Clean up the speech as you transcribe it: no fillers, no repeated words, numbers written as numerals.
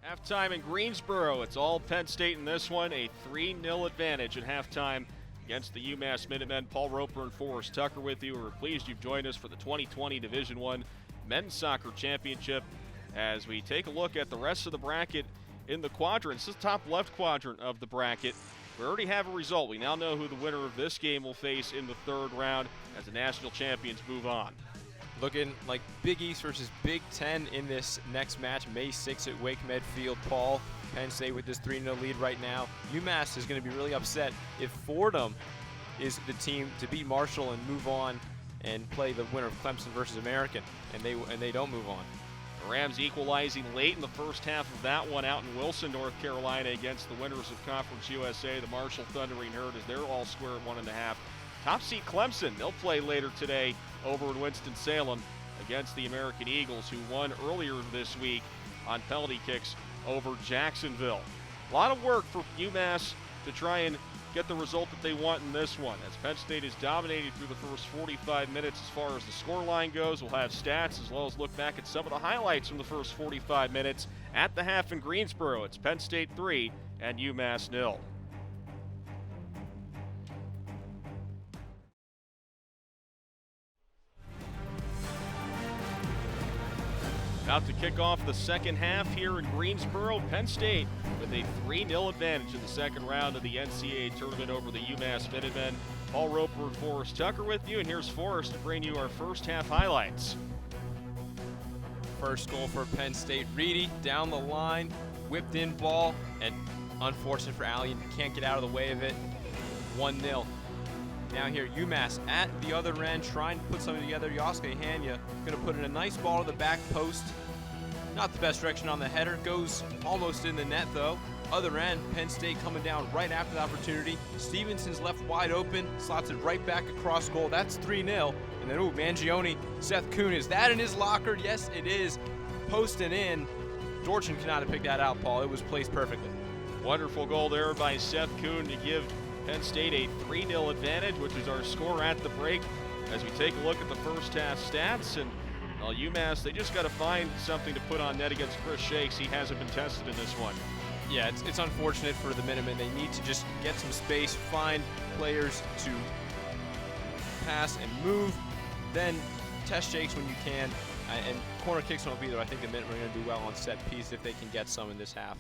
Halftime in Greensboro. It's all Penn State in this one. A 3-0 advantage at halftime against the UMass Minutemen. Paul Roper and Forrest Tucker with you. We're pleased you've joined us for the 2020 Division I Men's Soccer Championship as we take a look at the rest of the bracket in the quadrants. This is the top left quadrant of the bracket. We already have a result. We now know who the winner of this game will face in the third round as the national champions move on. Looking like Big East versus Big Ten in this next match, May 6th at Wake Medfield. Paul, Penn State with this 3-0 lead right now. UMass is going to be really upset if Fordham is the team to beat Marshall and move on and play the winner of Clemson versus American, and they don't move on. The Rams equalizing late in the first half of that one out in Wilson, North Carolina against the winners of Conference USA, the Marshall Thundering Herd, as they're all square at 1.5. Top seed Clemson, they'll play later today over in Winston-Salem against the American Eagles, who won earlier this week on penalty kicks over Jacksonville. A lot of work for UMass to try and get the result that they want in this one, as Penn State is dominated through the first 45 minutes as far as the scoreline goes. We'll have stats as well as look back at some of the highlights from the first 45 minutes. At the half in Greensboro, it's Penn State 3 and UMass 0. About to kick off the second half here in Greensboro. Penn State with a 3-0 advantage in the second round of the NCAA tournament over the UMass Minutemen. Paul Roper and Forrest Tucker with you, and here's Forrest to bring you our first half highlights. First goal for Penn State, Reedy down the line, whipped in ball, and unfortunate for Allen, can't get out of the way of it. 1-0. Now here, UMass at the other end, trying to put something together. Yosuke Hanya going to put in a nice ball to the back post. Not the best direction on the header. Goes almost in the net, though. Other end, Penn State coming down right after the opportunity. Stevenson's left wide open, slots it right back across goal. That's 3-0. And then, Mangione, Seth Kuhn, is that in his locker? Yes, it is. Posting in. Dorchin cannot have picked that out, Paul. It was placed perfectly. Wonderful goal there by Seth Kuhn to give Penn State a 3-0 advantage, which is our score at the break. As we take a look at the first half stats, and UMass, they just got to find something to put on net against Chris Shakes. He hasn't been tested in this one. Yeah, it's unfortunate for the Minutemen. They need to just get some space, find players to pass and move, then test Shakes when you can. And corner kicks won't be there. I think the Minutemen are going to do well on set piece if they can get some in this half.